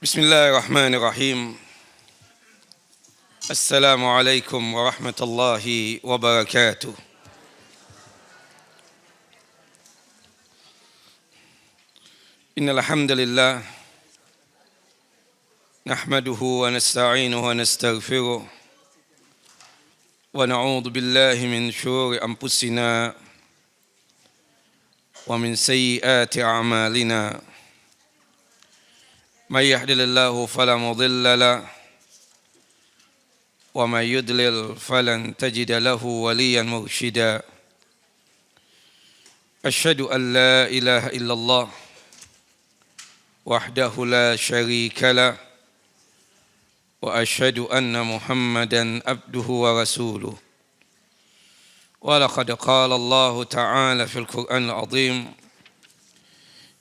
Bismillahirrahmanirrahim. Assalamualaikum warahmatullahi wabarakatuh. Innal hamdalillah nahmaduhu wa nasta'inuhu wa nastaghfiruh wa na'udzu billahi min syururi anfusina wa min sayyiati a'malina. من يهد الله فلا مضل له ومن يضلل فلن تجد له وليا مرشدا أشهد أن لا إله إلا الله وحده لا شريك له وأشهد أن محمدا عبده ورسوله ولقد قال الله تعالى في القرآن العظيم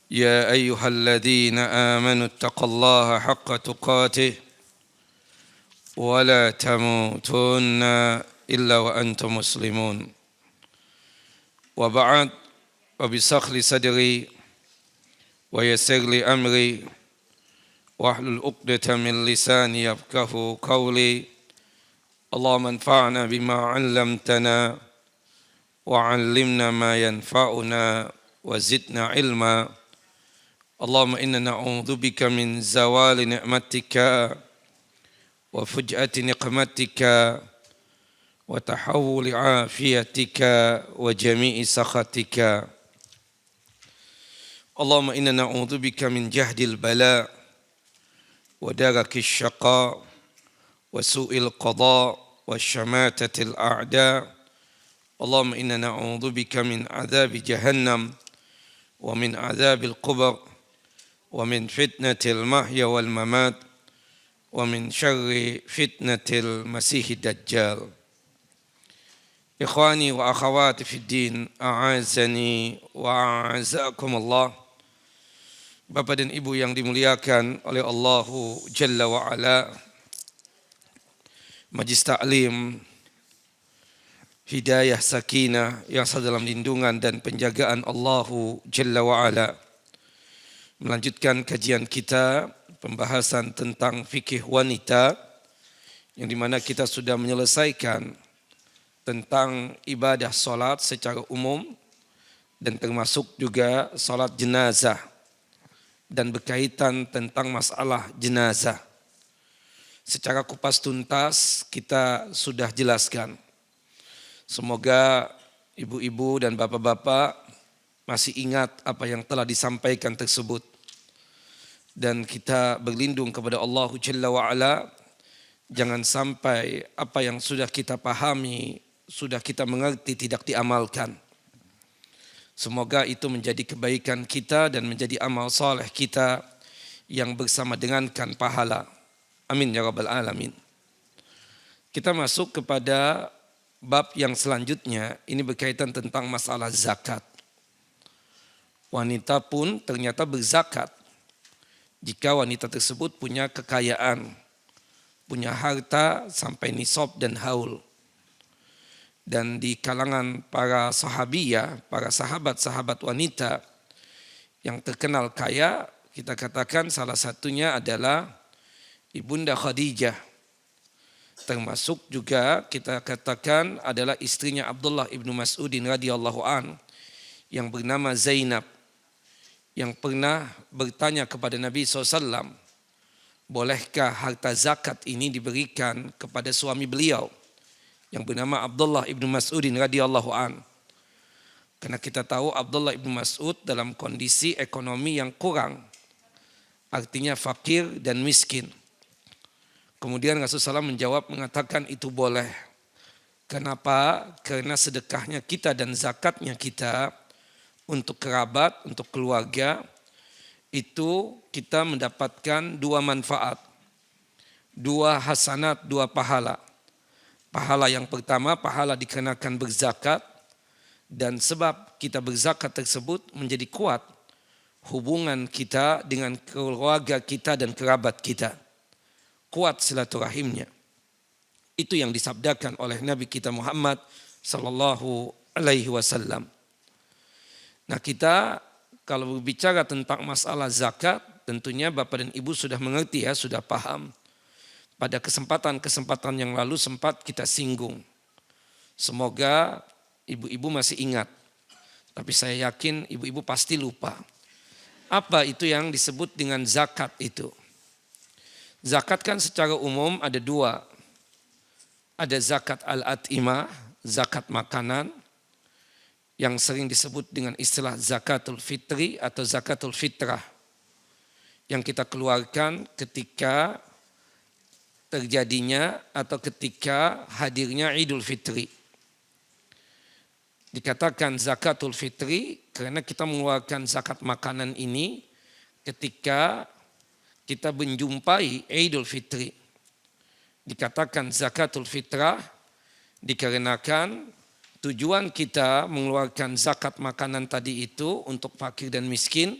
يا أيها الذين آمنوا اتقوا الله حق تقاته ولا تموتن إلا وأنتم مسلمون وبعد وبسخل صدري ويسر لي أمري واحلل عقدة من لساني يفقهوا قولي اللهم انفعنا بما علمتنا وعلمنا ما ينفعنا وزدنا علما اللهم إنا نعوذ بك من زوال نعمتك وفجأة نقمتك وتحول عافيتك وجميع سخطك اللهم إنا نعوذ بك من جهد البلاء ودرك الشقاء وسوء القضاء وشماتة الأعداء اللهم إنا نعوذ بك من عذاب جهنم ومن عذاب القبر ومن فتنة المحيا والممات ومن شر فتنة المسيح الدجال إخواني وأخواتي في الدين أعزني وأعزكم الله. Bapak dan Ibu yang dimuliakan oleh Allah Jalla wa'ala, Majlis Ta'lim Hidayah Sakinah yang dalam lindungan dan penjagaan Allah Jalla wa'ala, melanjutkan kajian kita pembahasan tentang fikih wanita, yang dimana kita sudah menyelesaikan tentang ibadah solat secara umum dan termasuk juga solat jenazah dan berkaitan tentang masalah jenazah. Secara kupas tuntas kita sudah jelaskan. Semoga ibu-ibu dan bapak-bapak masih ingat apa yang telah disampaikan tersebut. Dan kita berlindung kepada Allah Jalla wa'ala, jangan sampai apa yang sudah kita pahami, sudah kita mengerti tidak diamalkan. Semoga itu menjadi kebaikan kita dan menjadi amal saleh kita yang bersama dengankan pahala. Amin ya rabbal alamin. Kita masuk kepada bab yang selanjutnya, ini berkaitan tentang masalah zakat. Wanita pun ternyata berzakat jika wanita tersebut punya kekayaan, punya harta sampai nisab dan haul. Dan di kalangan para sahabiyah, para sahabat-sahabat wanita yang terkenal kaya, kita katakan salah satunya adalah Ibunda Khadijah. Termasuk juga kita katakan adalah istrinya Abdullah ibnu Mas'udin radhiyallahu an yang bernama Zainab, yang pernah bertanya kepada Nabi SAW, bolehkah harta zakat ini diberikan kepada suami beliau yang bernama Abdullah ibnu Mas'udin radhiyallahu an. Karena kita tahu Abdullah ibnu Mas'ud dalam kondisi ekonomi yang kurang, artinya fakir dan miskin. Kemudian Rasulullah SAW menjawab mengatakan itu boleh. Kenapa? Karena sedekahnya kita dan zakatnya kita untuk kerabat, untuk keluarga, itu kita mendapatkan dua manfaat, dua hasanat, dua pahala. Pahala yang pertama, pahala dikenakan berzakat, dan sebab kita berzakat tersebut menjadi kuat hubungan kita dengan keluarga kita dan kerabat kita. Kuat silaturahimnya. Itu yang disabdakan oleh Nabi kita Muhammad sallallahu alaihi wasallam. Nah, kita kalau berbicara tentang masalah zakat, tentunya Bapak dan Ibu sudah mengerti ya, sudah paham. Pada kesempatan-kesempatan yang lalu sempat kita singgung. Semoga ibu-ibu masih ingat. Tapi saya yakin ibu-ibu pasti lupa. Apa itu yang disebut dengan zakat itu? Zakat kan secara umum ada dua. Ada zakat al-at'imah, zakat makanan, yang sering disebut dengan istilah zakatul fitri atau zakatul fitrah. Yang kita keluarkan ketika terjadinya atau ketika hadirnya Idul Fitri. Dikatakan zakatul fitri karena kita mengeluarkan zakat makanan ini ketika kita menjumpai Idul Fitri. Dikatakan zakatul fitrah dikarenakan tujuan kita mengeluarkan zakat makanan tadi itu untuk fakir dan miskin,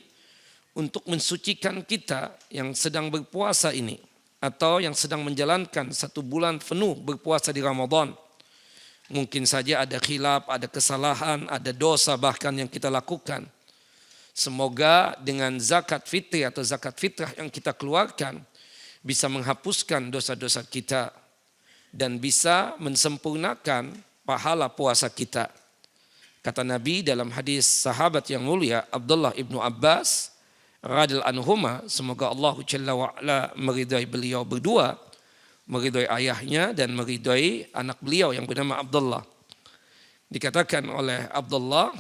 untuk mensucikan kita yang sedang berpuasa ini atau yang sedang menjalankan 1 bulan penuh berpuasa di Ramadan. Mungkin saja ada khilaf, ada kesalahan, ada dosa bahkan yang kita lakukan. Semoga dengan zakat fitri atau zakat fitrah yang kita keluarkan bisa menghapuskan dosa-dosa kita dan bisa mensempurnakan pahala puasa kita. Kata Nabi dalam hadis sahabat yang mulia Abdullah ibnu Abbas radhiyallahu anhuma, semoga Allah Jalla wa'ala meridai beliau berdua, meridai ayahnya dan meridai anak beliau yang bernama Abdullah. Dikatakan oleh Abdullah,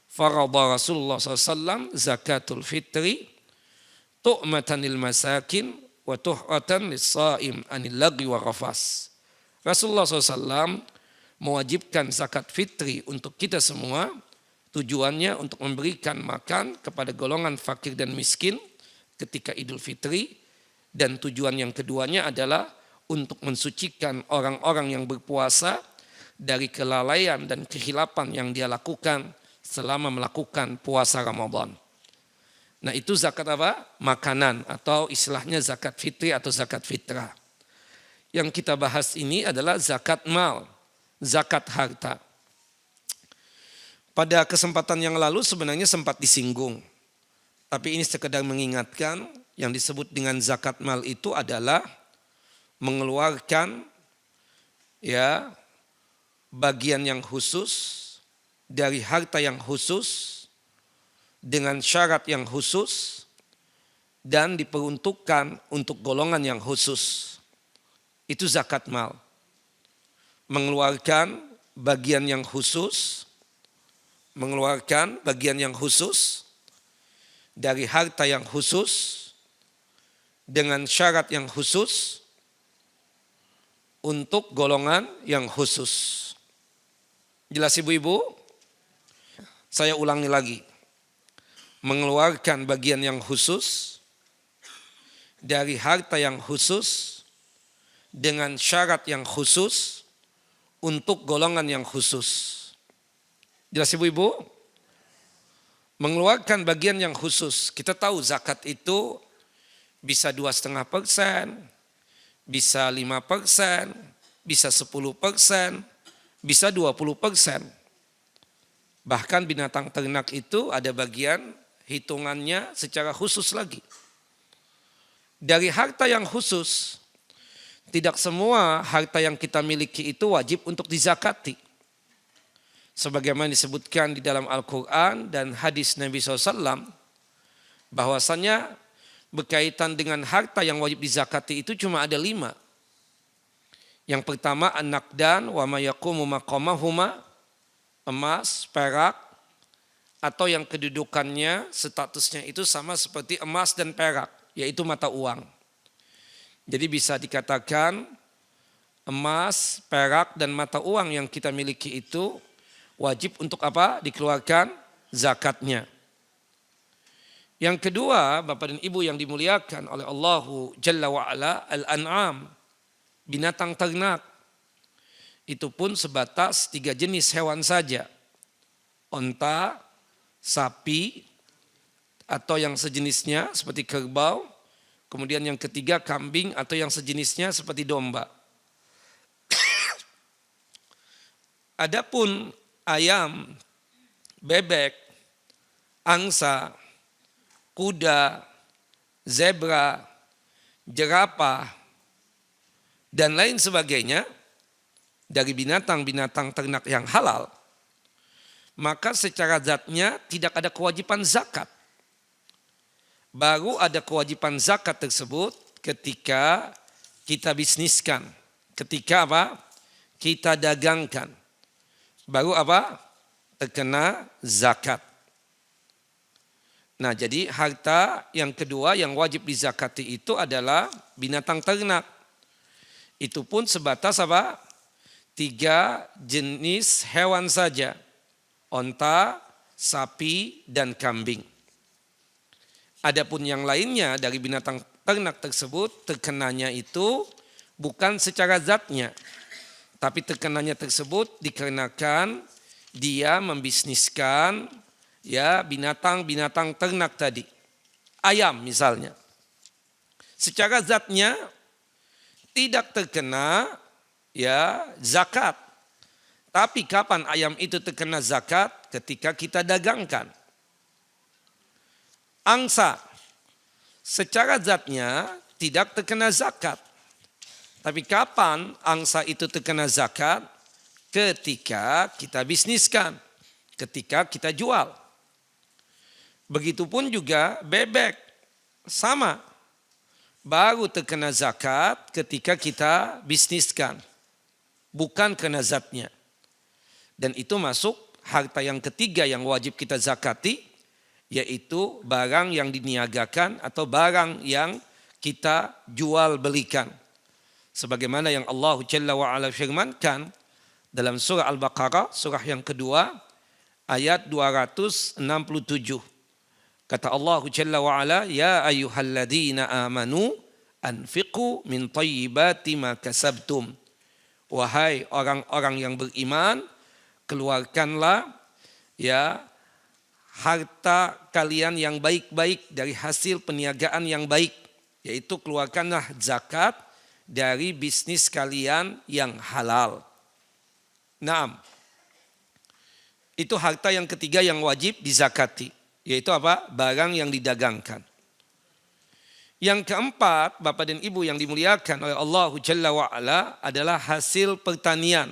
farada Rasulullah SAW zakatul fitri tu'matan lil masakin wa tuh'atan lis-sha'im anil lagwi wa rafas. Rasulullah SAW mewajibkan zakat fitri untuk kita semua, tujuannya untuk memberikan makan kepada golongan fakir dan miskin ketika Idul Fitri, dan tujuan yang keduanya adalah untuk mensucikan orang-orang yang berpuasa dari kelalaian dan kehilapan yang dia lakukan selama melakukan puasa Ramadan. Nah itu zakat apa? Makanan atau istilahnya zakat fitri atau zakat fitrah. Yang kita bahas ini adalah zakat mal, zakat harta. Pada kesempatan yang lalu sebenarnya sempat disinggung. Tapi ini sekedar mengingatkan yang disebut dengan zakat mal itu adalah mengeluarkan ya bagian yang khusus dari harta yang khusus dengan syarat yang khusus dan diperuntukkan untuk golongan yang khusus. Itu zakat mal. Mengeluarkan bagian yang khusus, dari harta yang khusus dengan syarat yang khusus untuk golongan yang khusus. Jelas ibu-ibu? Saya ulangi lagi. Mengeluarkan bagian yang khusus dari harta yang khusus dengan syarat yang khusus untuk golongan yang khusus. Jelas ibu-ibu? Mengeluarkan bagian yang khusus. Kita tahu zakat itu bisa 2,5%, bisa 5%, bisa 10%, bisa 20%. Bahkan binatang ternak itu ada bagian hitungannya secara khusus lagi. Dari harta yang khusus, tidak semua harta yang kita miliki itu wajib untuk dizakati. Sebagaimana disebutkan di dalam Al-Quran dan hadis Nabi SAW, bahwasannya berkaitan dengan harta yang wajib dizakati itu cuma ada 5. Yang pertama an-naqdan wa ma yaqumu maqamahuma, emas, perak, atau yang kedudukannya statusnya itu sama seperti emas dan perak, yaitu mata uang. Jadi bisa dikatakan emas, perak, dan mata uang yang kita miliki itu wajib untuk apa? Dikeluarkan zakatnya. Yang kedua, Bapak dan Ibu yang dimuliakan oleh Allahu Jalla wa'ala, al-an'am, binatang ternak. Itu pun sebatas 3 jenis hewan saja. Onta, sapi, atau yang sejenisnya seperti kerbau. Kemudian yang ketiga kambing atau yang sejenisnya seperti domba. Adapun ayam, bebek, angsa, kuda, zebra, jerapah, dan lain sebagainya dari binatang-binatang ternak yang halal, maka secara zatnya tidak ada kewajiban zakat. Baru ada kewajiban zakat tersebut ketika kita bisniskan, ketika apa? Kita dagangkan. Baru apa? Terkena zakat. Nah, jadi harta yang kedua yang wajib dizakati itu adalah binatang ternak. Itu pun sebatas apa? 3 jenis hewan saja. Onta, sapi, dan kambing. Adapun yang lainnya dari binatang ternak tersebut terkenanya itu bukan secara zatnya. Tapi terkenanya tersebut dikarenakan dia membisniskan ya binatang-binatang ternak tadi. Ayam misalnya. Secara zatnya tidak terkena ya zakat. Tapi kapan ayam itu terkena zakat? Ketika kita dagangkan. Angsa secara zatnya tidak terkena zakat. Tapi kapan angsa itu terkena zakat? Ketika kita bisniskan, ketika kita jual. Begitupun juga bebek, sama. Baru terkena zakat ketika kita bisniskan, bukan kena zatnya. Dan itu masuk harta yang ketiga yang wajib kita zakati, yaitu barang yang diniagakan atau barang yang kita jual belikan. Sebagaimana yang Allah Jalla wa'ala firmankan dalam surah Al-Baqarah, surah yang kedua, ayat 267. Kata Allah Jalla wa'ala, ya ayyuhalladzina amanu anfiqu min tayyibati ma kasabtum. Wahai orang-orang yang beriman, keluarkanlah ya harta kalian yang baik-baik dari hasil peniagaan yang baik, yaitu keluarkanlah zakat dari bisnis kalian yang halal. Naam. Itu harta yang ketiga yang wajib dizakati, yaitu apa? Barang yang didagangkan. Yang keempat, Bapak dan Ibu yang dimuliakan oleh Allah Jalla wa'ala adalah hasil pertanian.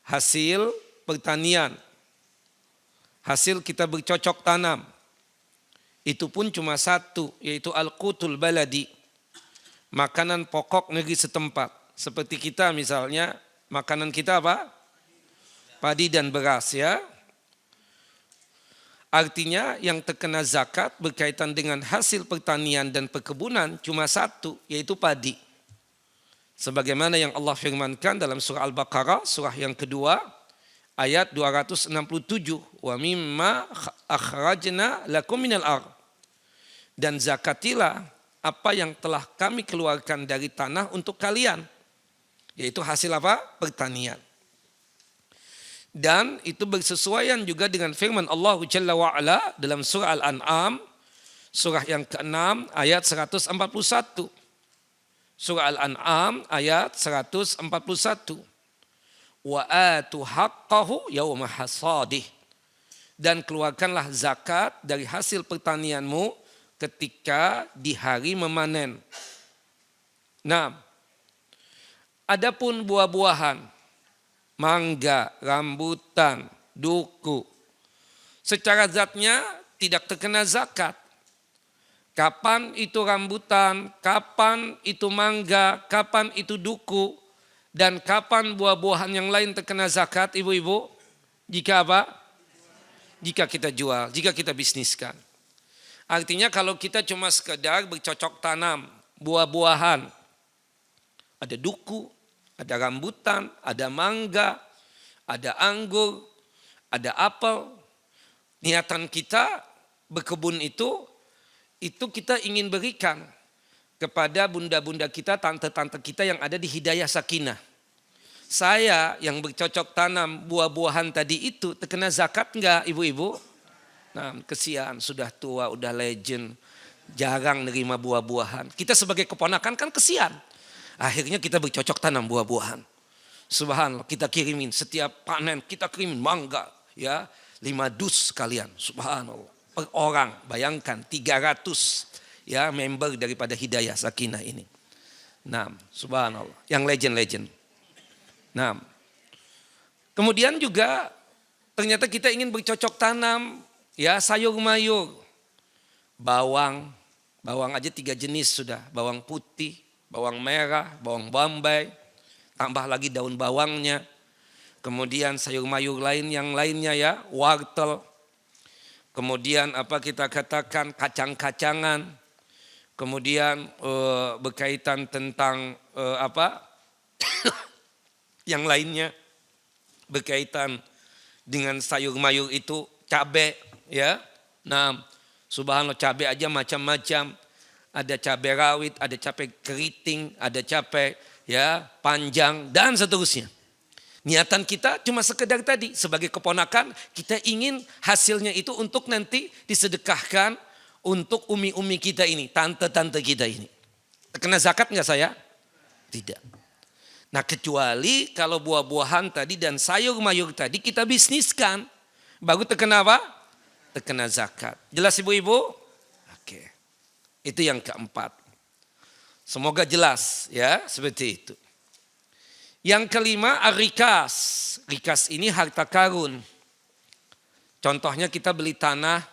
Hasil pertanian. Hasil kita bercocok tanam. Itu pun cuma satu, yaitu al-qutul baladi. Makanan pokok negeri setempat. Seperti kita misalnya, makanan kita apa? Padi dan beras ya. Artinya yang terkena zakat berkaitan dengan hasil pertanian dan perkebunan cuma satu, yaitu padi. Sebagaimana yang Allah firmankan dalam surah Al-Baqarah, surah yang kedua, ayat 267. Wa mimma akhrajna lakum minal ardh. Dan zakatilah apa yang telah kami keluarkan dari tanah untuk kalian. Yaitu hasil apa? Pertanian. Dan itu bersesuaian juga dengan firman Allah Jalla wa'ala dalam surah Al-An'am, surah yang ke-6 ayat 141. Surah Al-An'am ayat 141. Wa atu haqqahu yawma hasadih. Dan keluarkanlah zakat dari hasil pertanianmu ketika di hari memanen. Nah, adapun buah-buahan, mangga, rambutan, duku, secara zatnya tidak terkena zakat. Kapan itu rambutan, kapan itu mangga, kapan itu duku, dan kapan buah-buahan yang lain terkena zakat, ibu-ibu? Jika apa? Jika kita jual, jika kita bisniskan. Artinya kalau kita cuma sekedar bercocok tanam, buah-buahan, ada duku, ada rambutan, ada mangga, ada anggur, ada apel. Niatan kita berkebun itu kita ingin berikan kepada bunda-bunda kita, tante-tante kita yang ada di Hidayah Sakinah. Saya yang bercocok tanam buah-buahan tadi itu terkena zakat enggak ibu-ibu? Nah, kesian, sudah tua, udah legend, jarang nerima buah-buahan. Kita sebagai keponakan kan kesian. Akhirnya kita bercocok tanam buah-buahan. Subhanallah, kita kirimin setiap panen, kita kirimin mangga ya, 5 dus sekalian. Subhanallah. per orang. Bayangkan 300 ya member daripada Hidayah Sakinah ini. Nah, subhanallah, yang legend-legend. Nah, kemudian juga ternyata kita ingin bercocok tanam ya sayur mayur. Bawang aja 3 jenis sudah. Bawang putih, bawang merah, bawang bombay. Tambah lagi daun bawangnya. Kemudian sayur mayur lain yang lainnya ya, wortel. Kemudian apa kita katakan kacang-kacangan. Kemudian berkaitan tentang yang lainnya berkaitan dengan sayur mayur itu cabai ya. Nah, subhanallah cabai aja macam-macam. Ada cabai rawit, ada cabai keriting, ada cabai ya panjang dan seterusnya. Niatan kita cuma sekedar tadi sebagai keponakan kita ingin hasilnya itu untuk nanti disedekahkan untuk umi-umi kita ini, tante-tante kita ini. Kena zakat enggak saya? Tidak. Nah kecuali kalau buah-buahan tadi dan sayur mayur tadi kita bisniskan. Baru terkena apa? Terkena zakat. Jelas ibu-ibu? Oke. Itu yang keempat. Semoga jelas ya seperti itu. Yang kelima rikas. Rikas ini harta karun. Contohnya kita beli tanah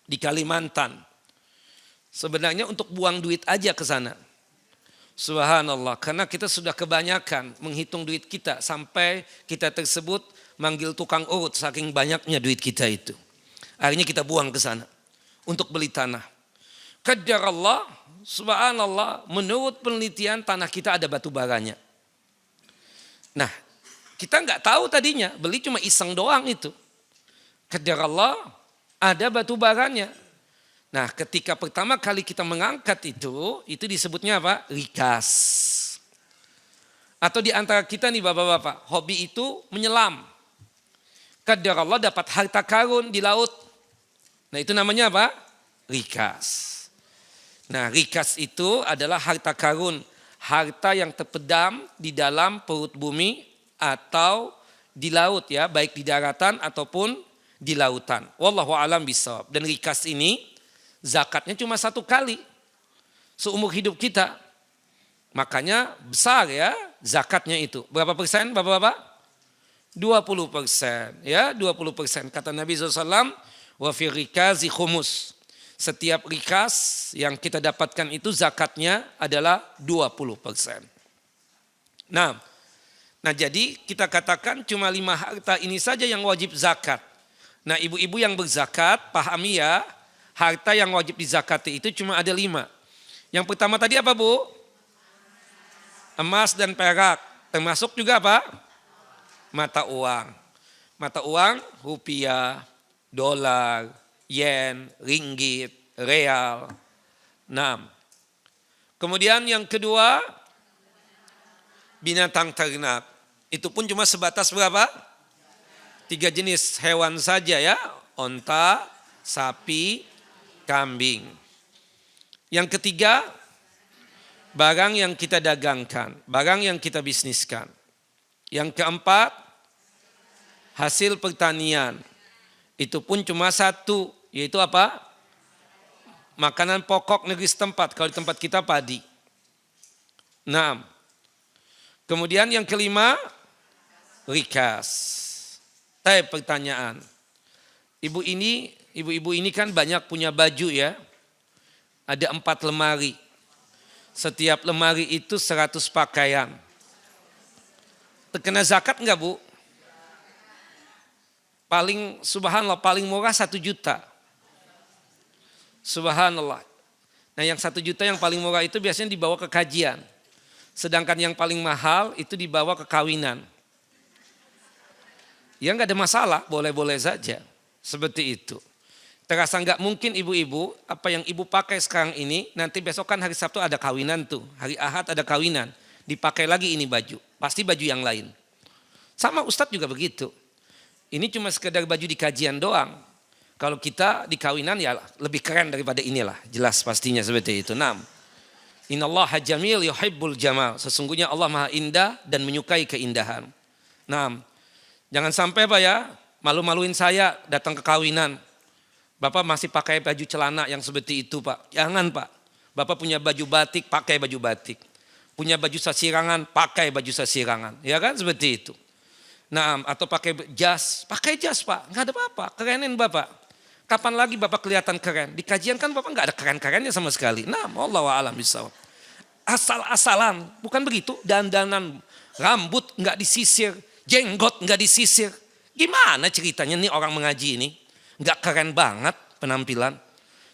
di Kalimantan. Sebenarnya untuk buang duit aja ke sana. Subhanallah, karena kita sudah kebanyakan menghitung duit kita sampai kita tersebut manggil tukang urut saking banyaknya duit kita itu. Akhirnya kita buang ke sana untuk beli tanah. Qadar Allah, subhanallah, menurut penelitian tanah kita ada batu baranya. Nah, kita nggak tahu tadinya, beli cuma iseng doang itu. Qadar Allah, ada batu baranya. Nah ketika pertama kali kita mengangkat itu disebutnya apa? Rikas. Atau di antara kita nih bapak-bapak, hobi itu menyelam. Qadar Allah dapat harta karun di laut. Nah itu namanya apa? Rikas. Nah rikas itu adalah harta karun. Harta yang terpendam di dalam perut bumi atau di laut ya. Baik di daratan ataupun di lautan. Wallahu a'lam bishawab. Dan rikas ini zakatnya cuma 1 kali seumur hidup kita. Makanya besar ya zakatnya itu. Berapa persen bapak-bapak? 20%. Ya 20%. Kata Nabi SAW, wa fi rikazi khumus. Setiap rikas yang kita dapatkan itu zakatnya adalah 20%. Nah jadi kita katakan cuma 5 harta ini saja yang wajib zakat. Nah ibu-ibu yang berzakat pahami ya, harta yang wajib dizakati itu cuma ada 5. Yang pertama tadi apa bu? Emas dan perak, termasuk juga apa? Mata uang. Mata uang rupiah, dolar, yen, ringgit, real. Nah, kemudian yang kedua binatang ternak. Itu pun cuma sebatas berapa? 3 jenis hewan saja ya, onta, sapi, kambing. Yang ketiga, barang yang kita dagangkan, barang yang kita bisniskan. Yang keempat, hasil pertanian. Itu pun cuma 1, yaitu apa? Makanan pokok negeri setempat, kalau di tempat kita padi. Nah, kemudian yang kelima, rikas. Pertanyaan, ibu-ibu ini kan banyak punya baju ya, ada 4 lemari, setiap lemari itu 100 pakaian. Terkena zakat enggak bu? Paling subhanallah paling murah 1 juta. Subhanallah. Nah yang 1 juta yang paling murah itu biasanya dibawa ke kajian. Sedangkan yang paling mahal itu dibawa ke kawinan. Ya enggak ada masalah, boleh-boleh saja. Seperti itu. Terasa enggak mungkin ibu-ibu, apa yang ibu pakai sekarang ini, nanti besok kan hari Sabtu ada kawinan tuh. Hari Ahad ada kawinan. Dipakai lagi ini baju. Pasti baju yang lain. Sama Ustadz juga begitu. Ini cuma sekedar baju di kajian doang. Kalau kita di kawinan ya lebih keren daripada inilah. Jelas pastinya seperti itu. Nah, innallaha jamil yuhibbul jamal. Sesungguhnya Allah maha indah dan menyukai keindahan. Nah, jangan sampai Pak ya, malu-maluin saya datang ke kawinan. Bapak masih pakai baju celana yang seperti itu Pak. Jangan Pak. Bapak punya baju batik, pakai baju batik. Punya baju sasirangan, pakai baju sasirangan. Ya kan seperti itu. Nah, atau pakai jas Pak. Nggak ada apa-apa, kerenin Bapak. Kapan lagi Bapak kelihatan keren? Di kajian kan Bapak nggak ada keren-kerennya sama sekali. Nah, wallahu a'lam bishawab. Asal-asalan, bukan begitu. Dandanan, rambut nggak disisir, jenggot nggak disisir. Gimana ceritanya nih orang mengaji ini? Nggak keren banget penampilan.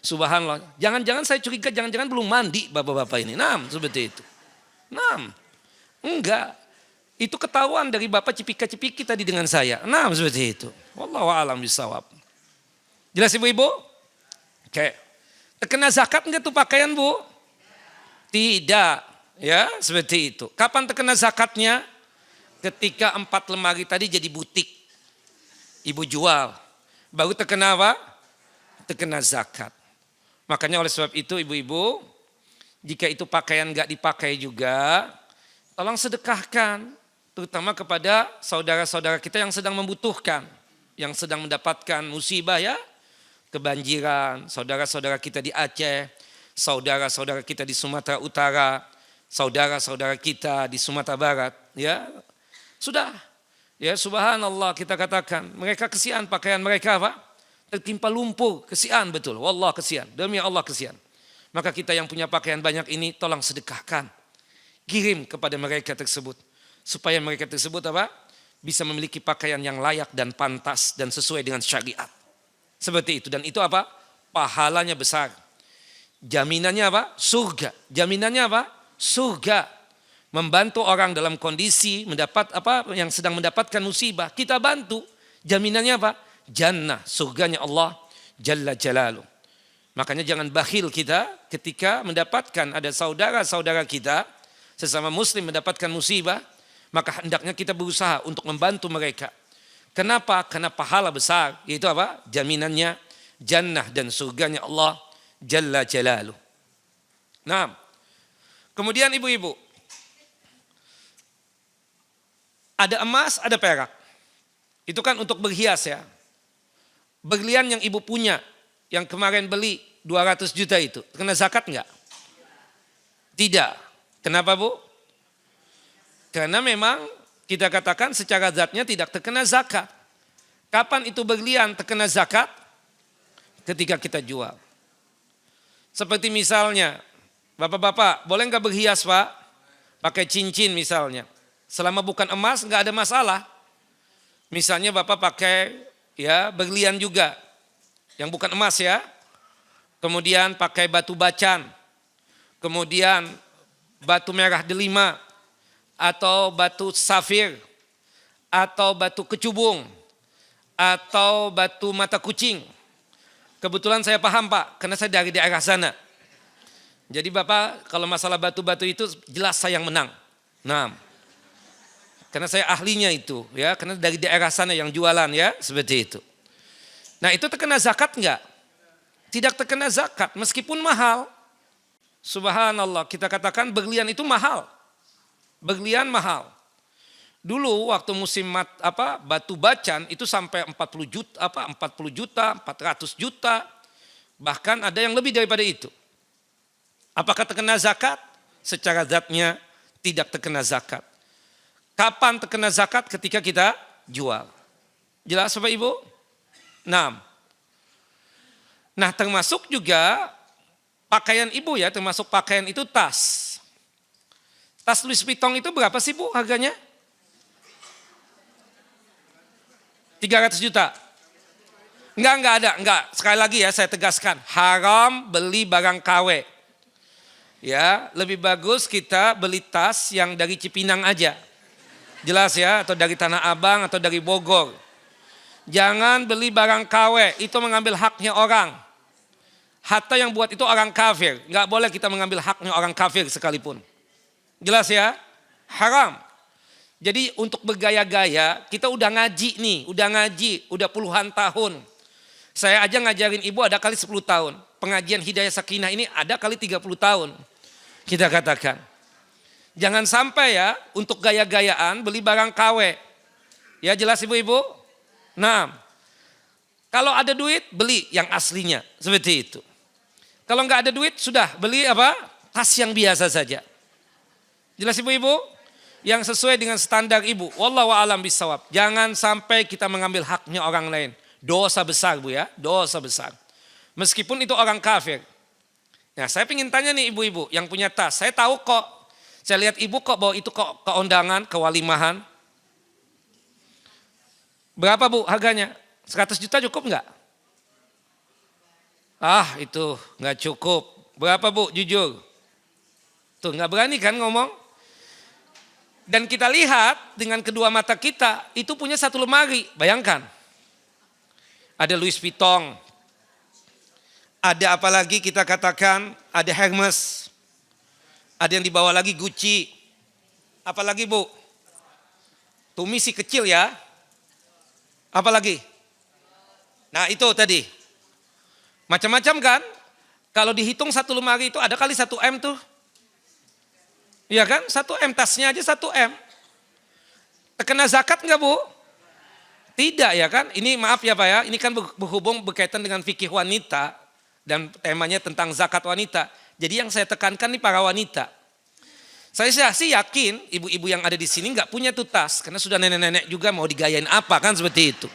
Subhanallah. Jangan-jangan saya curiga, jangan-jangan belum mandi bapak-bapak ini. Nah, seperti itu. Nah, enggak. Itu ketahuan dari bapak cipika-cipiki tadi dengan saya. Nah, seperti itu. Wallahu a'lam bishawab. Jelas ibu-ibu? Oke. Terkena zakat enggak tuh pakaian bu? Tidak. Ya, seperti itu. Kapan terkena zakatnya? Ketika 4 lemari tadi jadi butik. Ibu jual. Baru terkena apa? Terkena zakat. Makanya oleh sebab itu ibu-ibu, jika itu pakaian enggak dipakai juga, tolong sedekahkan. Terutama kepada saudara-saudara kita yang sedang membutuhkan. Yang sedang mendapatkan musibah ya. Kebanjiran, saudara-saudara kita di Aceh, saudara-saudara kita di Sumatera Utara, saudara-saudara kita di Sumatera Barat. Ya, sudah. Ya subhanallah kita katakan, mereka kesian pakaian mereka apa? Tertimpa lumpur, kesian betul. Wallah kesian, demi Allah kesian. Maka kita yang punya pakaian banyak ini tolong sedekahkan. Kirim kepada mereka tersebut. Supaya mereka tersebut apa? Bisa memiliki pakaian yang layak dan pantas dan sesuai dengan syariat. Seperti itu. Dan itu apa? Pahalanya besar. Jaminannya apa? Surga. Jaminannya apa? Surga. Membantu orang dalam kondisi mendapat apa yang sedang mendapatkan musibah. Kita bantu. Jaminannya apa? Jannah. Surganya Allah Jalla Jalaluh. Makanya jangan bakhil kita ketika mendapatkan ada saudara-saudara kita. Sesama muslim mendapatkan musibah. Maka hendaknya kita berusaha untuk membantu mereka. Kenapa? Karena pahala besar. Yaitu apa? Jaminannya jannah dan surganya Allah Jalla Jalaluh. Nah, kemudian ibu-ibu. Ada emas, ada perak. Itu kan untuk berhias ya. Berlian yang ibu punya, yang kemarin beli 200 juta itu, kena zakat enggak? Tidak. Kenapa bu? Karena memang kita katakan secara zatnya tidak terkena zakat. Kapan itu berlian terkena zakat? Ketika kita jual. Seperti misalnya, bapak-bapak boleh enggak berhias pak? Pakai cincin misalnya. Selama bukan emas enggak ada masalah. Misalnya bapak pakai ya berlian juga. Yang bukan emas ya. Kemudian pakai batu bacan. Kemudian batu merah delima. Atau batu safir. Atau batu kecubung. Atau batu mata kucing. Kebetulan saya paham pak. Karena saya dari daerah sana. Jadi bapak kalau masalah batu-batu itu jelas saya yang menang. Nah. Karena saya ahlinya itu ya, karena dari daerah sana yang jualan ya, seperti itu. Nah itu terkena zakat enggak? Tidak terkena zakat meskipun mahal. Subhanallah kita katakan berlian itu mahal. Berlian mahal. Dulu waktu musim batu bacan itu sampai 40 juta, 400 juta. Bahkan ada yang lebih daripada itu. Apakah terkena zakat? Secara zatnya tidak terkena zakat. Kapan terkena zakat? Ketika kita jual. Jelas Bapak Ibu? Nah termasuk juga pakaian ibu ya, termasuk pakaian itu tas. Tas Louis Vuitton itu berapa sih Bu harganya? 300 juta. Enggak ada. Sekali lagi ya saya tegaskan. Haram beli barang KW. Ya, lebih bagus kita beli tas yang dari Cipinang aja. Jelas ya, atau dari Tanah Abang atau dari Bogor. Jangan beli barang KW, itu mengambil haknya orang. Hatta yang buat itu orang kafir. Enggak boleh kita mengambil haknya orang kafir sekalipun. Jelas ya? Haram. Jadi untuk bergaya-gaya, kita udah ngaji nih, udah puluhan tahun. Saya aja ngajarin ibu ada kali 10 tahun. Pengajian Hidayah Sakinah ini ada kali 30 tahun. Kita katakan. Jangan sampai ya untuk gaya-gayaan beli barang KW. Ya jelas ibu-ibu? Nah, Kalau ada duit, beli yang aslinya. Seperti itu. Kalau nggak ada duit, sudah beli apa? Tas yang biasa saja. Jelas ibu-ibu? Yang sesuai dengan standar ibu. Wallahu a'lam bishawab. Jangan sampai kita mengambil haknya orang lain. Dosa besar Bu ya, dosa besar. Meskipun itu orang kafir. Nah saya ingin tanya nih ibu-ibu yang punya tas. Saya tahu kok, saya lihat ibu kok bawa itu kok ke undangan, ke walimahan. Berapa Bu harganya? 100 juta cukup enggak? Ah itu enggak cukup. Berapa Bu jujur? Tuh enggak berani kan ngomong. Dan kita lihat dengan kedua mata kita itu punya satu lemari. Bayangkan. Ada Louis Vuitton. Ada apa lagi kita katakan ada Hermes. Ada yang dibawa lagi Gucci. Apalagi Bu? Tumi sih kecil ya. Apalagi? Nah itu tadi. Macam-macam kan? Kalau dihitung satu lemari itu ada kali 1 M tuh. Iya kan? 1 M, tasnya aja 1 M. Terkena zakat enggak Bu? Tidak ya kan? Ini maaf ya Pak ya, ini kan berhubung berkaitan dengan fikih wanita. Dan temanya tentang zakat wanita. Jadi yang saya tekankan nih para wanita. Saya sih yakin ibu-ibu yang ada di sini enggak punya tuh tas. Karena sudah nenek-nenek juga mau digayain apa kan seperti itu.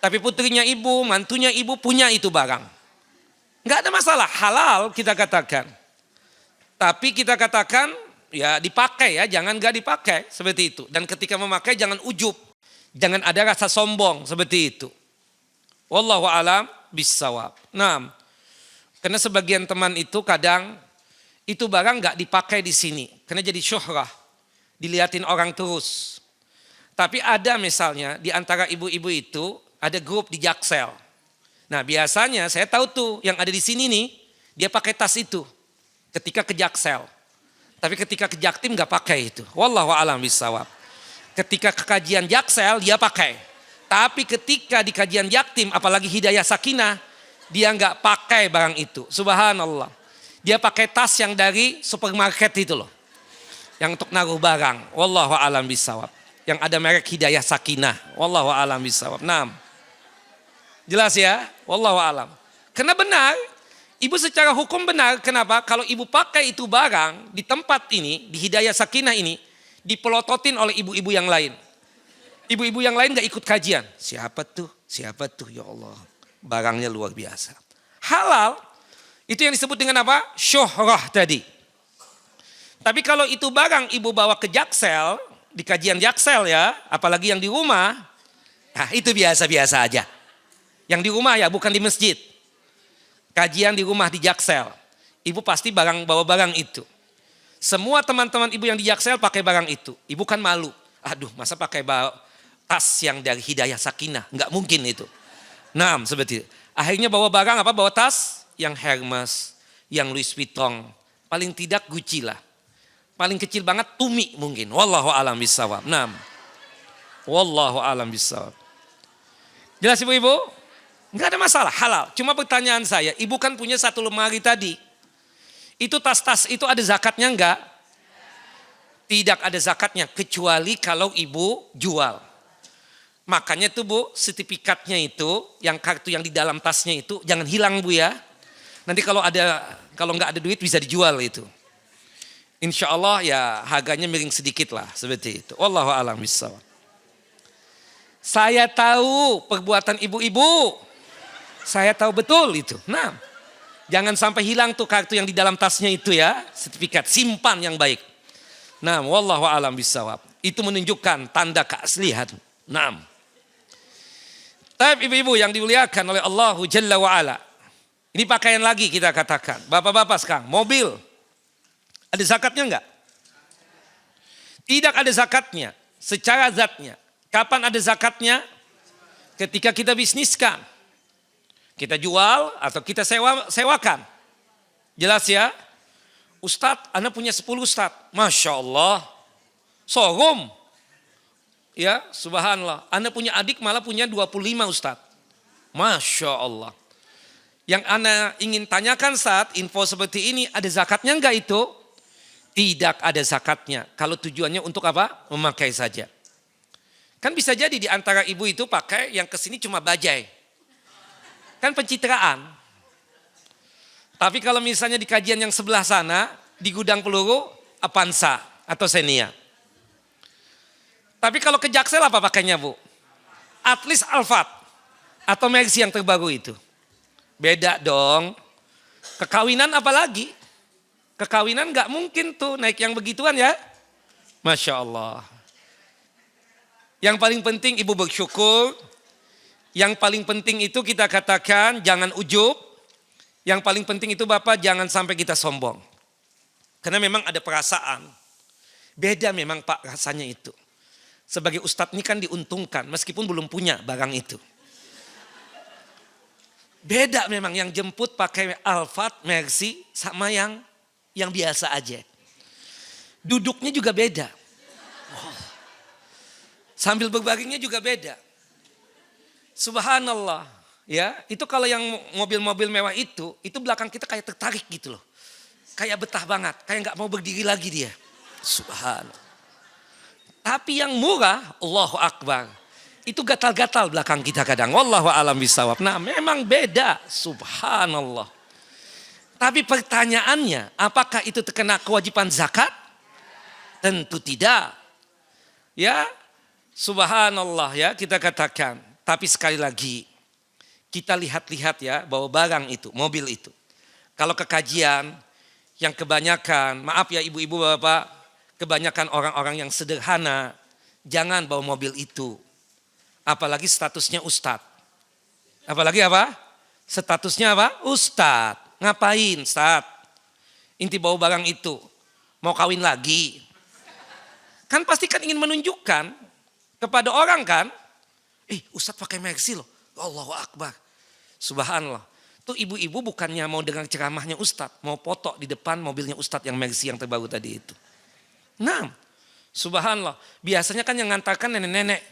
Tapi putrinya ibu, mantunya ibu punya itu barang. Enggak ada masalah, halal kita katakan. Tapi kita katakan ya dipakai ya, jangan enggak dipakai seperti itu. Dan ketika memakai jangan ujub, jangan ada rasa sombong seperti itu. Wallahu a'lam bishawab. Nah, karena sebagian teman itu kadang itu barang enggak dipakai di sini, karena jadi syuhrah, dilihatin orang terus. Tapi ada misalnya di antara ibu-ibu itu ada grup di Jaksel. Nah biasanya saya tahu tuh yang ada di sini nih, dia pakai tas itu ketika ke Jaksel. Tapi ketika ke Jaktim gak pakai itu. Wallahu a'lam bishawab. Ketika ke kajian Jaksel dia pakai. Tapi ketika di kajian Jaktim apalagi Hidayah Sakinah, dia gak pakai barang itu. Subhanallah. Dia pakai tas yang dari supermarket itu loh. Yang untuk naruh barang. Wallahu a'lam bishawab. Yang ada merek Hidayah Sakinah. Wallahu a'lam bishawab. Nah. Jelas ya? Wallahu a'lam. Karena benar, ibu secara hukum benar. Kenapa? Kalau ibu pakai itu barang di tempat ini, di Hidayah Sakinah ini, dipelototin oleh ibu-ibu yang lain. Ibu-ibu yang lain gak ikut kajian. Siapa tuh? Siapa tuh? Ya Allah. Barangnya luar biasa. Halal, itu yang disebut dengan apa? Syuhrah tadi. Tapi kalau itu barang ibu bawa ke Jaksel, di kajian Jaksel ya, apalagi yang di rumah, nah itu biasa-biasa aja. Yang di rumah ya, bukan di masjid. Kajian di rumah di Jaksel. Ibu pasti bawa barang itu. Semua teman-teman ibu yang di Jaksel pakai barang itu. Ibu kan malu. Aduh, masa pakai tas yang dari Hidayah Sakinah? Enggak mungkin itu. Nah, seperti itu. Akhirnya bawa barang apa? Bawa tas yang Hermes, yang Louis Vuitton. Paling tidak Gucci lah. Paling kecil banget Tumi mungkin. Wallahu a'lam bishawab. Nah. Wallahu a'lam bishawab. Jelas ibu-ibu? Enggak ada masalah, halal. Cuma pertanyaan saya, ibu kan punya satu lemari tadi. Itu tas-tas itu ada zakatnya enggak? Tidak ada zakatnya, kecuali kalau ibu jual. Makanya tuh Bu, sertifikatnya itu, yang kartu yang di dalam tasnya itu, jangan hilang Bu ya. Nanti kalau enggak ada duit bisa dijual itu. Insya Allah ya harganya miring sedikit lah, seperti itu. Wallahu a'lam bishawab. Saya tahu perbuatan ibu-ibu. Saya tahu betul itu. Nah, jangan sampai hilang tuh kartu yang di dalam tasnya itu ya. Sertifikat, simpan yang baik. Nah, wallahu a'lam bishawab. Itu menunjukkan tanda keaslian. Nah. Tapi ibu-ibu yang dimuliakan oleh Allah Jalla wa'ala. Ini pakaian lagi kita katakan. Bapak-bapak sekarang, mobil. Ada zakatnya enggak? Tidak ada zakatnya. Secara zatnya. Kapan ada zakatnya? Ketika kita bisniskan. Kita jual atau kita sewakan. Jelas ya? Ustadz, Anda punya 10 Ustadz. Masya Allah. Showroom. Ya, subhanallah. Anda punya adik malah punya 25 Ustadz. Masya Allah. Yang Anda ingin tanyakan saat info seperti ini, ada zakatnya enggak itu? Tidak ada zakatnya. Kalau tujuannya untuk apa? Memakai saja. Kan bisa jadi di antara ibu itu pakai yang kesini cuma bajai. Kan pencitraan. Tapi kalau misalnya di kajian yang sebelah sana, di gudang peluru, Avanza atau Xenia. Tapi kalau ke Jaksel apa pakainya Bu? At least Alphard atau Mercy yang terbaru itu. Beda dong. Kekawinan apalagi? Kekawinan gak mungkin tuh naik yang begituan ya. Masya Allah. Yang paling penting ibu bersyukur. Yang paling penting itu kita katakan jangan ujub. Yang paling penting itu Bapak jangan sampai kita sombong. Karena memang ada perasaan. Beda memang Pak rasanya itu. Sebagai ustadz ini kan diuntungkan meskipun belum punya barang itu. Beda memang yang jemput pakai Alphard, Mercy sama yang biasa aja. Duduknya juga beda. Oh. Sambil berbaringnya juga beda. Subhanallah. Ya, itu kalau yang mobil-mobil mewah itu belakang kita kayak tertarik gitu loh. Kayak betah banget, kayak gak mau berdiri lagi dia. Subhanallah. Tapi yang murah, Allahu Akbar. Itu gatal-gatal belakang kita kadang. Wallahu a'lam bishawab. Nah memang beda. Subhanallah. Tapi pertanyaannya, apakah itu terkena kewajiban zakat? Tentu tidak. Ya, subhanallah ya kita katakan. Tapi sekali lagi, kita lihat-lihat ya bahwa barang itu, mobil itu. Kalau ke kajian, yang kebanyakan, maaf ya ibu-ibu bapak, kebanyakan orang-orang yang sederhana, jangan bawa mobil itu. Apalagi statusnya ustadz. Apalagi apa? Statusnya apa? Ustadz. Ngapain ustadz? Inti bawa barang itu. Mau kawin lagi. Kan pasti kan ingin menunjukkan kepada orang kan. Ustadz pakai Mercy loh. Allahu Akbar. Subhanallah. Tuh ibu-ibu bukannya mau dengar ceramahnya ustadz. Mau foto di depan mobilnya ustadz yang Mercy yang terbaru tadi itu. Nah, subhanallah. Biasanya kan yang ngantarkan nenek-nenek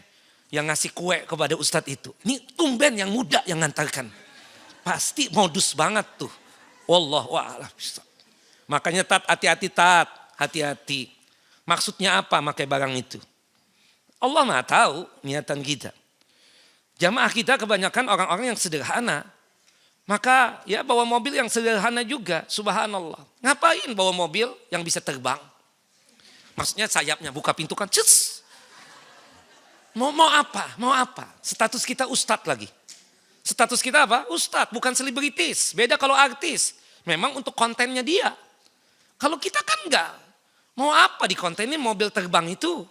yang ngasih kue kepada ustadz itu. Ini tumben yang muda yang ngantarkan. Pasti modus banget tuh. Wallahu a'lam. Makanya hati-hati. Maksudnya apa pakai barang itu? Allah Maha tahu niatan kita. Jamaah kita kebanyakan orang-orang yang sederhana. Maka ya bawa mobil yang sederhana juga. Subhanallah. Ngapain bawa mobil yang bisa terbang? Maksudnya sayapnya buka pintu kan, cus. Mau apa? Mau apa? Status kita ustadz lagi. Status kita apa? Ustadz, bukan selebritis. Beda kalau artis. Memang untuk kontennya dia. Kalau kita kan enggak. Mau apa di kontennya mobil terbang itu?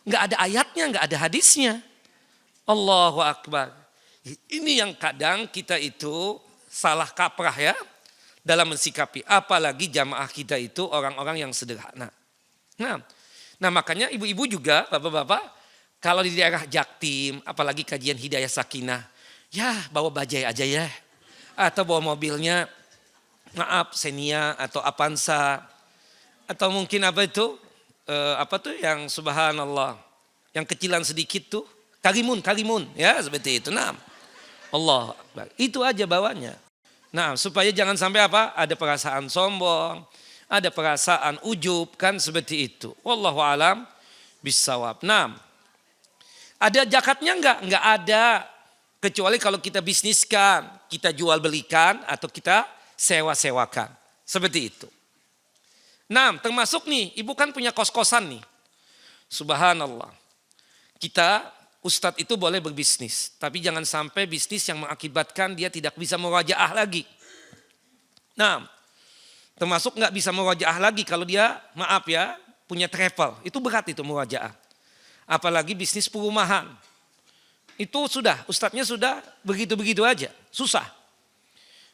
Enggak ada ayatnya, enggak ada hadisnya. Allahu Akbar. Ini yang kadang kita itu salah kaprah ya. Dalam mensikapi. Apalagi jamaah kita itu orang-orang yang sederhana. Nah makanya ibu-ibu juga, bapak-bapak, kalau di daerah Jaktim, apalagi kajian Hidayah Sakinah, ya bawa bajai aja ya. Atau bawa mobilnya, maaf Xenia atau Avanza. Atau mungkin apa itu, yang subhanallah, yang kecilan sedikit tuh, Karimun, ya seperti itu. Nah, Allah, itu aja bawanya. Nah supaya jangan sampai apa, ada perasaan sombong. Ada perasaan ujub kan seperti itu. Wallahu alam bisawab. Nah, ada zakatnya enggak? Enggak ada. Kecuali kalau kita bisniskan, kita jual belikan atau kita sewa-sewakan. Seperti itu. Nah, termasuk nih, ibu kan punya kos-kosan nih. Subhanallah. Kita, ustadz itu boleh berbisnis. Tapi jangan sampai bisnis yang mengakibatkan dia tidak bisa murajaah lagi. Nah, termasuk nggak bisa murajaah lagi kalau dia maaf ya punya travel. Itu berat itu murajaah. Apalagi bisnis perumahan. Itu sudah, ustadznya sudah begitu-begitu aja. Susah.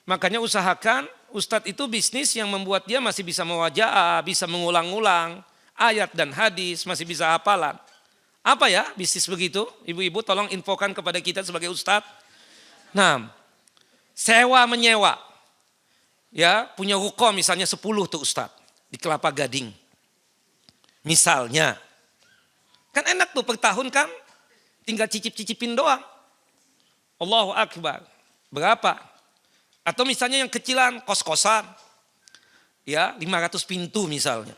Makanya usahakan ustadz itu bisnis yang membuat dia masih bisa murajaah, bisa mengulang-ulang ayat dan hadis, masih bisa hafalan. Apa ya bisnis begitu? Ibu-ibu tolong infokan kepada kita sebagai ustadz. Nah, sewa menyewa. Ya, punya ruko misalnya 10 tuh Ustadz di Kelapa Gading. Misalnya. Kan enak tuh per tahun kan tinggal cicip-cicipin doang. Allahu Akbar. Berapa? Atau misalnya yang kecilan kos-kosan. Ya, 500 pintu misalnya.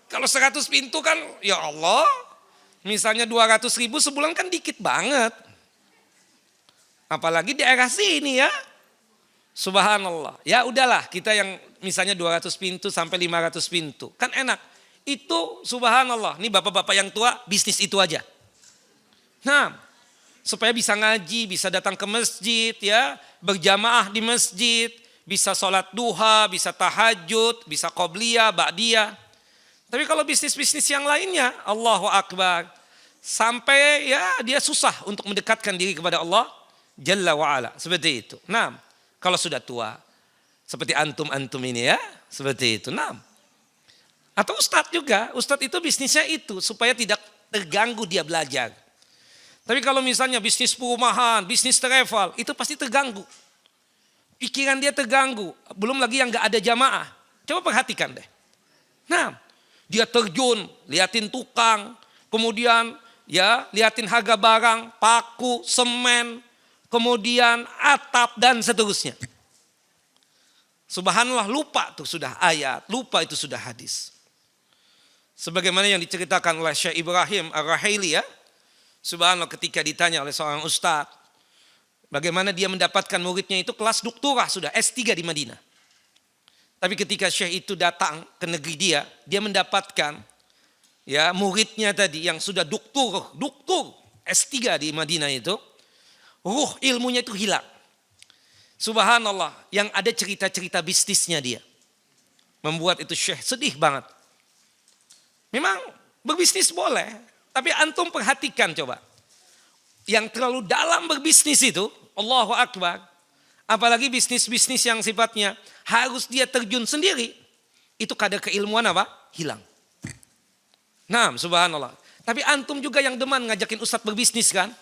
Kalau 100 pintu kan ya Allah. Misalnya 200.000 sebulan kan dikit banget. Apalagi di era sini ya. Subhanallah. Ya udahlah, kita yang misalnya 200 pintu sampai 500 pintu. Kan enak. Itu subhanallah. Ini bapak-bapak yang tua bisnis itu aja. Nah, supaya bisa ngaji, bisa datang ke masjid ya, berjamaah di masjid, bisa sholat duha, bisa tahajud, bisa qobliyah, ba'diyah. Tapi kalau bisnis-bisnis yang lainnya, Allahu Akbar. Sampai ya dia susah untuk mendekatkan diri kepada Allah Jalla wa'ala. Seperti itu. Nah, kalau sudah tua, seperti antum-antum ini ya, seperti itu. Nah, atau ustadz juga, ustadz itu bisnisnya itu supaya tidak terganggu dia belajar. Tapi kalau misalnya bisnis perumahan, bisnis travel, itu pasti terganggu. Pikiran dia terganggu, belum lagi yang gak ada jamaah. Coba perhatikan deh. Nah, dia terjun, liatin tukang, kemudian ya liatin harga barang, paku, semen, kemudian atap dan seterusnya. Subhanallah, lupa tuh sudah ayat, lupa itu sudah hadis. Sebagaimana yang diceritakan oleh Syekh Ibrahim Ar-Rahaili ya. Subhanallah, ketika ditanya oleh seorang ustadz, bagaimana dia mendapatkan muridnya itu kelas doktorah sudah S3 di Madinah. Tapi ketika Syekh itu datang ke negeri dia mendapatkan ya muridnya tadi yang sudah doktor S3 di Madinah itu, ruh ilmunya itu hilang. Subhanallah, yang ada cerita-cerita bisnisnya dia. Membuat itu Syekh sedih banget. Memang berbisnis boleh, tapi antum perhatikan coba. Yang terlalu dalam berbisnis itu, Allahu Akbar. Apalagi bisnis-bisnis yang sifatnya harus dia terjun sendiri. Itu kadar keilmuan apa? Hilang. Nah, subhanallah. Tapi antum juga yang deman ngajakin ustadz berbisnis kan?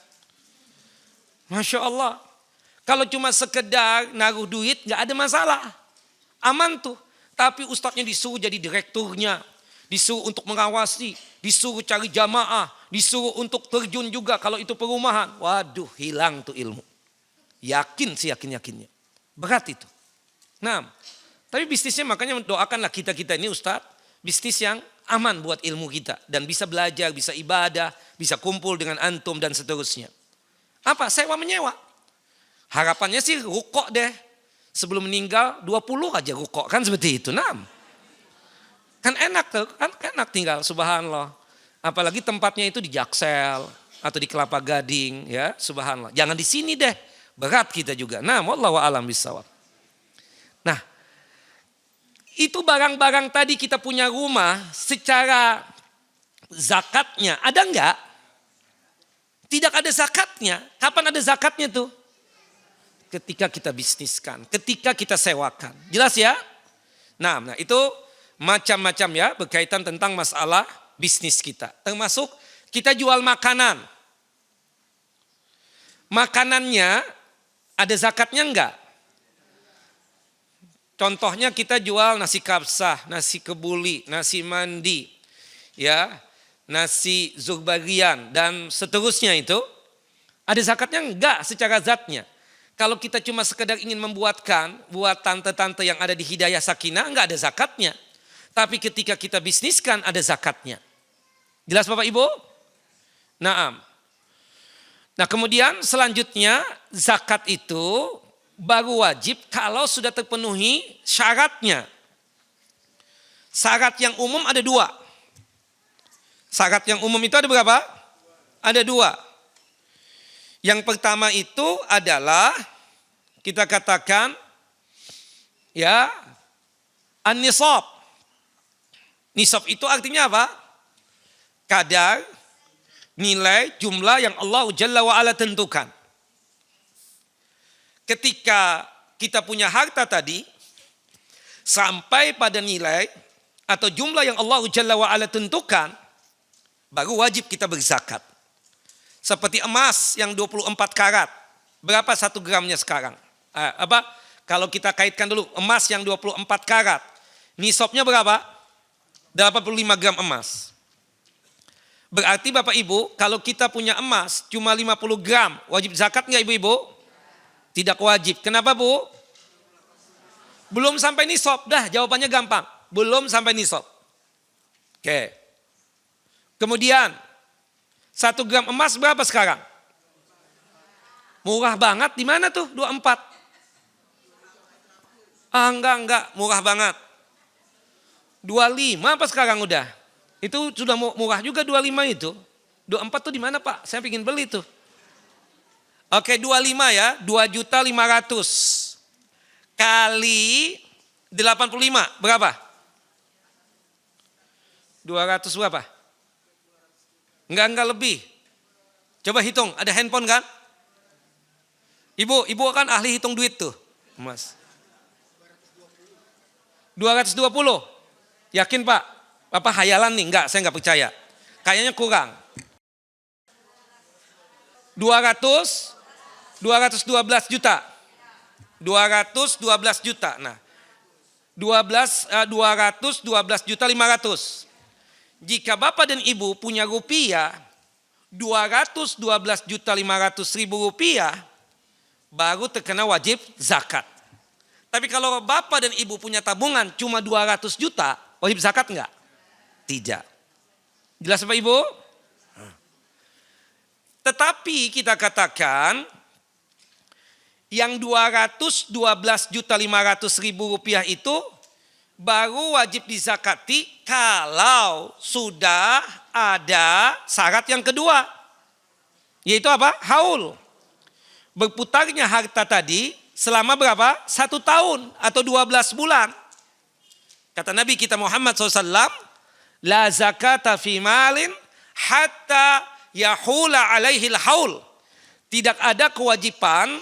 Masya Allah. Kalau cuma sekedar naruh duit gak ada masalah. Aman tuh. Tapi ustadznya disuruh jadi direkturnya. Disuruh untuk mengawasi. Disuruh cari jamaah. Disuruh untuk terjun juga kalau itu perumahan. Waduh, hilang tuh ilmu. Yakin sih yakin-yakinnya. Berat itu. Nah, tapi bisnisnya makanya doakanlah kita-kita ini ustadz. Bisnis yang aman buat ilmu kita. Dan bisa belajar, bisa ibadah, bisa kumpul dengan antum dan seterusnya. Apa? Sewa menyewa. Harapannya sih rukok deh. Sebelum meninggal 20 aja rukok. Kan seperti itu. Nah, kan enak tuh. Kan enak tinggal subhanallah. Apalagi tempatnya itu di Jaksel. Atau di Kelapa Gading. Ya subhanallah. Jangan di sini deh. Berat kita juga. Nah, wallahu a'lam bishawab. Nah, itu barang-barang tadi kita punya rumah secara zakatnya. Ada enggak? Tidak ada zakatnya. Kapan ada zakatnya tuh? Ketika kita bisniskan, ketika kita sewakan. Jelas ya? Nah itu macam-macam ya berkaitan tentang masalah bisnis kita. Termasuk kita jual makanan. Makanannya ada zakatnya enggak? Contohnya kita jual nasi kapsah, nasi kebuli, nasi mandi, ya, nasi zurbagian dan seterusnya itu. Ada zakatnya enggak secara zatnya. Kalau kita cuma sekedar ingin membuatkan buat tante-tante yang ada di Hidayah Sakinah, enggak ada zakatnya. Tapi ketika kita bisniskan ada zakatnya. Jelas Bapak Ibu? Naam. Nah kemudian selanjutnya zakat itu baru wajib kalau sudah terpenuhi syaratnya. Syarat yang umum ada 2. Syarat yang umum itu ada berapa? Ada 2. Yang pertama itu adalah kita katakan ya an-nisab. Nisab itu artinya apa? Kadar, nilai, jumlah yang Allah Jalla wa'ala tentukan. Ketika kita punya harta tadi sampai pada nilai atau jumlah yang Allah Jalla wa'ala tentukan, baru wajib kita berzakat. Seperti emas yang 24 karat. Berapa 1 gramnya sekarang? Kalau kita kaitkan dulu emas yang 24 karat. Nisabnya berapa? 85 gram emas. Berarti Bapak Ibu kalau kita punya emas cuma 50 gram. Wajib zakat enggak Ibu-Ibu? Tidak wajib. Kenapa Bu? Belum sampai nisab. Dah jawabannya gampang. Belum sampai nisab. Oke. Kemudian 1 gram emas berapa sekarang? Murah banget di mana tuh 24? Enggak, murah banget. 25 apa sekarang udah? Itu sudah murah juga 25 itu. 24 tuh di mana Pak? Saya ingin beli tuh. Oke 25 ya, 2.500.000 kali 85 berapa? 200 berapa? Enggak lebih. Coba hitung, ada handphone kan? Ibu kan ahli hitung duit tuh, Mas. 220. Yakin Pak? Apa hayalan nih? Enggak, saya enggak percaya. Kayaknya kurang. 212 juta. 212 juta. Nah, 212 juta 500. Jika Bapak dan Ibu punya rupiah 212 juta 500.000 rupiah, baru terkena wajib zakat. Tapi kalau Bapak dan Ibu punya tabungan cuma 200 juta, wajib zakat enggak? Tidak. Jelas Bapak Ibu? Tetapi kita katakan yang 212 juta 500.000 rupiah itu baru wajib dizakati kalau sudah ada syarat yang kedua. Yaitu apa? Haul. Berputarnya harta tadi selama berapa? 1 tahun atau 12 bulan. Kata Nabi kita Muhammad SAW, la zakata fi malin hatta yahula alaihil haul. Tidak ada kewajiban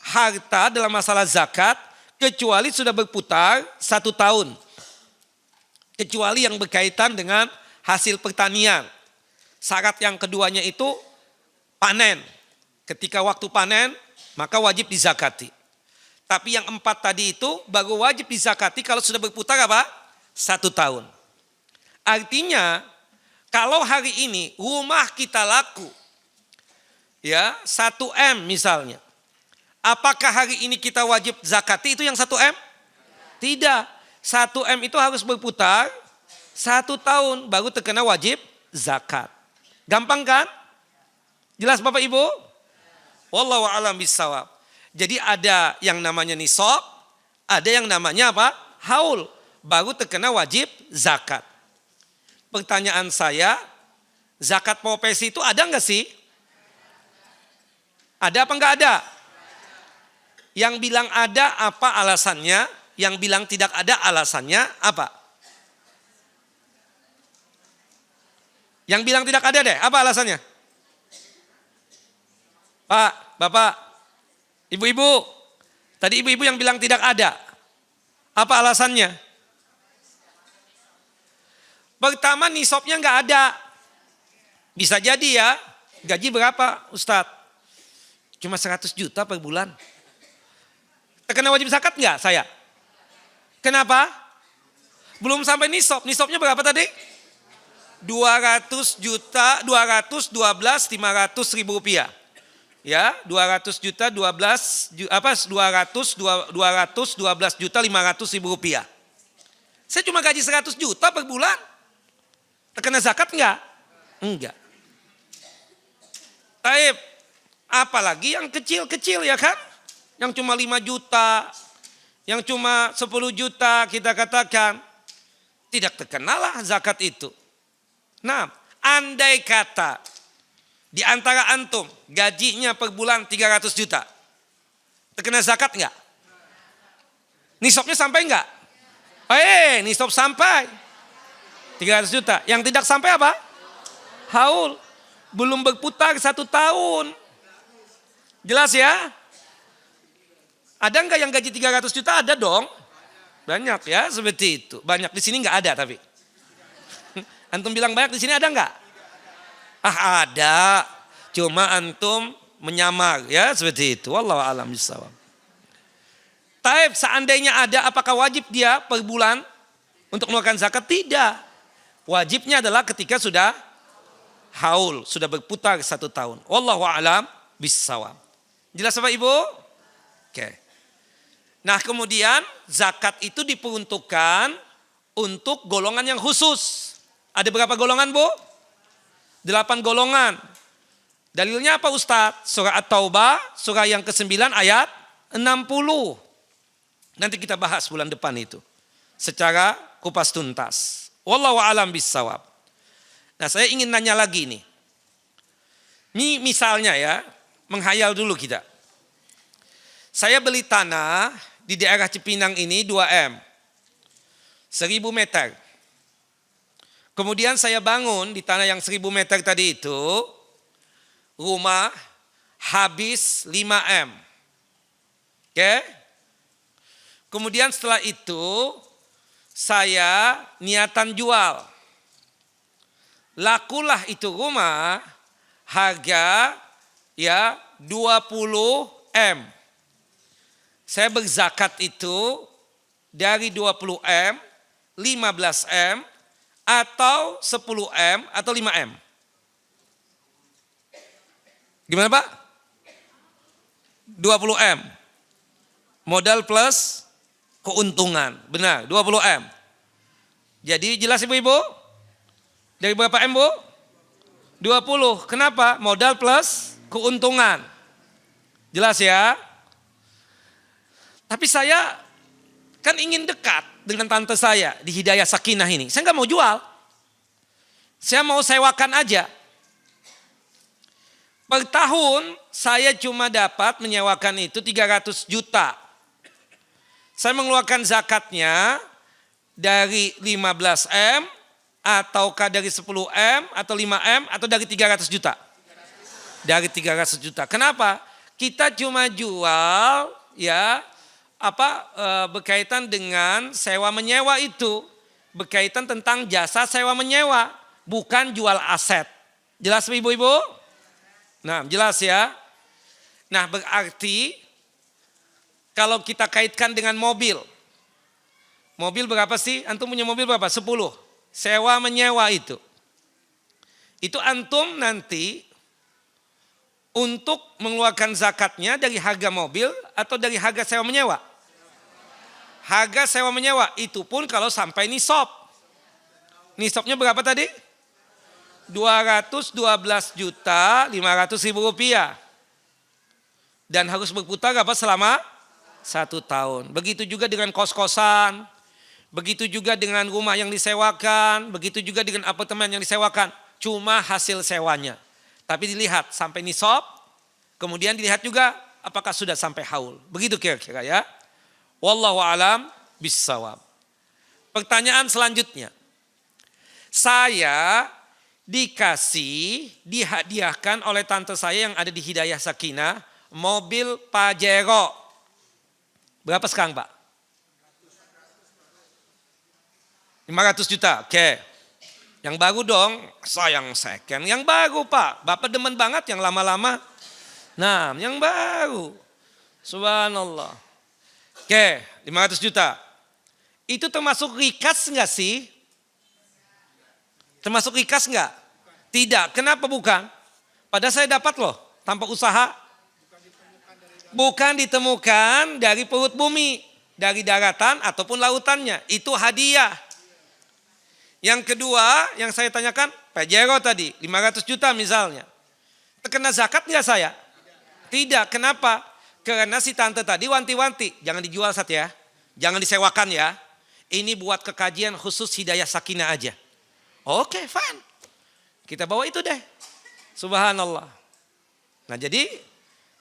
harta dalam masalah zakat kecuali sudah berputar 1 tahun. Kecuali yang berkaitan dengan hasil pertanian. Syarat yang keduanya itu panen. Ketika waktu panen maka wajib dizakati. Tapi yang 4 tadi itu baru wajib dizakati kalau sudah berputar apa? 1 tahun. Artinya kalau hari ini rumah kita laku ya 1 M misalnya. Apakah hari ini kita wajib zakati itu yang 1 M? Tidak. 1 M itu harus berputar 1 tahun baru terkena wajib zakat. Gampang kan? Jelas Bapak Ibu? Wallahu a'lam bishawab. Jadi ada yang namanya nisab, ada yang namanya apa? Haul. Baru terkena wajib zakat. Pertanyaan saya, zakat profesi itu ada enggak sih? Ada apa enggak ada? Yang bilang ada apa alasannya? Yang bilang tidak ada alasannya apa? Yang bilang tidak ada deh, apa alasannya? Pak, Bapak, Ibu-ibu. Tadi ibu-ibu yang bilang tidak ada. Apa alasannya? Pertama nisabnya enggak ada. Bisa jadi ya, gaji berapa Ustadz? Cuma 100 juta per bulan. Terkena wajib zakat enggak saya? Kenapa? Belum sampai nisab. Nisabnya berapa tadi? 200 juta 212.500.000 rupiah. Ya, 200 juta 12 juta 500.000 rupiah. Saya cuma gaji 100 juta per bulan. Terkena zakat enggak? Enggak. Taib, apalagi yang kecil-kecil ya kan? Yang cuma 5 juta, yang cuma 10 juta kita katakan. Tidak terkenalah zakat itu. Nah, andai kata di antara antum gajinya per bulan 300 juta. Terkena zakat enggak? Nisabnya sampai enggak? Nisab sampai 300 juta. Yang tidak sampai apa? Haul. Belum berputar 1 tahun. Jelas ya? Ada enggak yang gaji 300 juta? Ada dong. Banyak ya seperti itu. Banyak di sini enggak ada tapi. Antum bilang banyak di sini ada enggak? Ada. Cuma antum menyamar ya seperti itu. Wallahu a'lam bishawab. Taib seandainya ada apakah wajib dia per bulan untuk mengeluarkan zakat? Tidak. Wajibnya adalah ketika sudah haul, sudah berputar 1 tahun. Wallahu a'lam bishawab. Jelas Bapak Ibu? Oke. Nah kemudian zakat itu diperuntukkan untuk golongan yang khusus. Ada berapa golongan Bu? 8 golongan. Dalilnya apa Ustadz? Surah At-Taubah, surah yang ke-9 ayat 60. Nanti kita bahas bulan depan itu. Secara kupas tuntas. Wallahu a'lam bissawab. Nah saya ingin nanya lagi nih. Ini misalnya ya, menghayal dulu kita. Saya beli tanah di daerah Cipinang ini 2M. 1000 meter. Kemudian saya bangun di tanah yang 1000 meter tadi itu, rumah habis 5M. Oke? Kemudian setelah itu saya niatan jual. Lakulah itu rumah harga ya 20M. Saya berzakat itu dari 20M, 15M, atau 10M, atau 5M. Gimana Pak? 20M. Modal plus keuntungan. Benar, 20M. Jadi jelas ibu-ibu? Dari berapa M bu? 20. Kenapa? Modal plus keuntungan. Jelas ya? Tapi saya kan ingin dekat dengan tante saya di Hidayah Sakinah ini. Saya nggak mau jual. Saya mau sewakan aja. Per tahun saya cuma dapat menyewakan itu 300 juta. Saya mengeluarkan zakatnya dari 15M, ataukah dari 10M, atau 5M, atau dari 300 juta? Dari 300 juta. Kenapa? Kita cuma jual ya berkaitan dengan sewa menyewa itu. Berkaitan tentang jasa sewa menyewa. Bukan jual aset. Jelas ibu-ibu? Nah jelas ya. Nah berarti kalau kita kaitkan dengan mobil. Mobil berapa sih? Antum punya mobil berapa? 10. Sewa menyewa itu. Itu antum nanti untuk mengeluarkan zakatnya dari harga mobil atau dari harga sewa menyewa? Harga sewa menyewa itu pun kalau sampai nisab. Nisabnya berapa tadi? 212.500.000 rupiah. Dan harus berputar apa selama 1 tahun. Begitu juga dengan kos-kosan. Begitu juga dengan rumah yang disewakan. Begitu juga dengan apartemen yang disewakan. Cuma hasil sewanya. Tapi dilihat sampai nisab. Kemudian dilihat juga apakah sudah sampai haul. Begitu kira-kira ya. Wallahu a'lam bissawab. Pertanyaan selanjutnya. Saya dihadiahkan oleh tante saya yang ada di Hidayah Sakinah mobil Pajero. Berapa sekarang Pak? 500 juta. Oke. Yang baru dong, sayang second. Yang baru Pak. Bapak demen banget yang lama-lama. Nah, yang baru. Subhanallah. Oke, 500 juta. Itu termasuk rikas enggak sih? Termasuk rikas enggak? Tidak. Kenapa bukan? Padahal saya dapat loh, tanpa usaha. Bukan ditemukan dari perut bumi, dari daratan ataupun lautannya. Itu hadiah. Yang kedua, yang saya tanyakan, Pajero tadi, 500 juta misalnya. Terkena zakat enggak saya? Tidak. Kenapa? Karena si tante tadi wanti-wanti, jangan dijual ya. Jangan disewakan ya. Ini buat kekajian khusus Hidayah Sakinah aja. Oke, fine. Kita bawa itu deh. Subhanallah. Nah jadi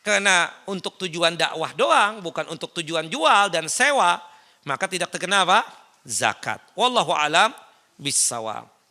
karena untuk tujuan dakwah doang, bukan untuk tujuan jual dan sewa, maka tidak terkena apa? Zakat. Wallahu a'lam bissawab.